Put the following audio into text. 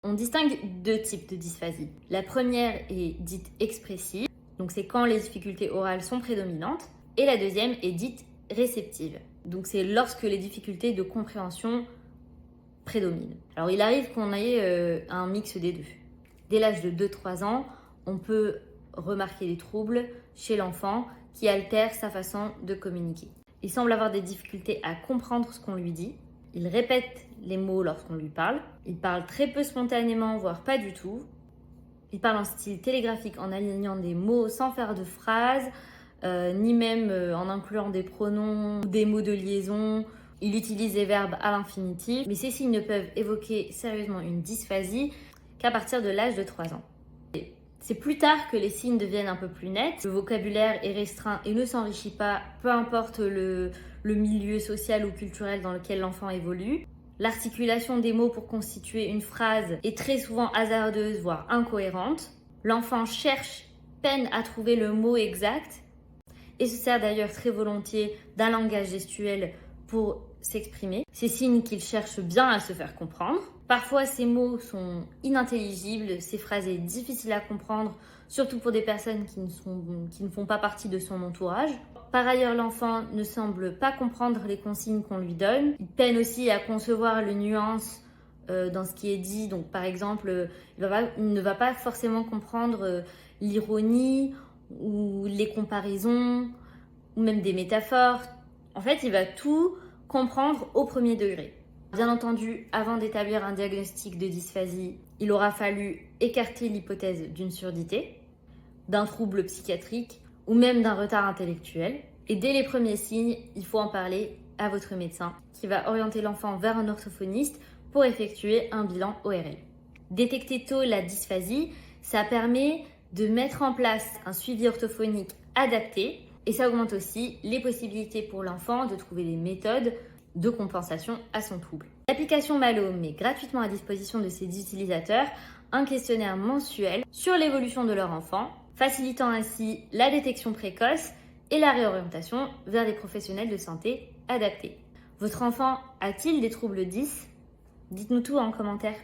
On distingue deux types de dysphasie. La première est dite expressive, donc c'est quand les difficultés orales sont prédominantes, et la deuxième est dite réceptive, donc c'est lorsque les difficultés de compréhension prédominent. Alors il arrive qu'on ait un mix des deux. Dès l'âge de 2-3 ans, on peut remarquer des troubles chez l'enfant qui altèrent sa façon de communiquer. Il semble avoir des difficultés à comprendre ce qu'on lui dit. Il répète les mots lorsqu'on lui parle. Il parle très peu spontanément, voire pas du tout. Il parle en style télégraphique en alignant des mots sans faire de phrases, ni même en incluant des pronoms ou des mots de liaison. Il utilise les verbes à l'infinitif. Mais ces signes ne peuvent évoquer sérieusement une dysphasie qu'à partir de l'âge de 3 ans. C'est plus tard que les signes deviennent un peu plus nets. Le vocabulaire est restreint et ne s'enrichit pas, peu importe le milieu social ou culturel dans lequel l'enfant évolue. L'articulation des mots pour constituer une phrase est très souvent hasardeuse, voire incohérente. L'enfant peine à trouver le mot exact et se sert d'ailleurs très volontiers d'un langage gestuel pour s'exprimer. C'est signe qu'il cherche bien à se faire comprendre. Parfois, ces mots sont inintelligibles, ces phrases sont difficiles à comprendre, surtout pour des personnes qui ne font pas partie de son entourage. Par ailleurs, l'enfant ne semble pas comprendre les consignes qu'on lui donne. Il peine aussi à concevoir les nuances dans ce qui est dit. Donc, par exemple, il ne va pas forcément comprendre l'ironie ou les comparaisons ou même des métaphores. En fait, il va tout comprendre au premier degré. Bien entendu, avant d'établir un diagnostic de dysphasie, il aura fallu écarter l'hypothèse d'une surdité, d'un trouble psychiatrique ou même d'un retard intellectuel. Et dès les premiers signes, il faut en parler à votre médecin qui va orienter l'enfant vers un orthophoniste pour effectuer un bilan ORL. Détecter tôt la dysphasie, ça permet de mettre en place un suivi orthophonique adapté et ça augmente aussi les possibilités pour l'enfant de trouver des méthodes de compensation à son trouble. L'application Malo met gratuitement à disposition de ses utilisateurs un questionnaire mensuel sur l'évolution de leur enfant, facilitant ainsi la détection précoce et la réorientation vers des professionnels de santé adaptés. Votre enfant a-t-il des troubles 10 ? Dites-nous tout en commentaire.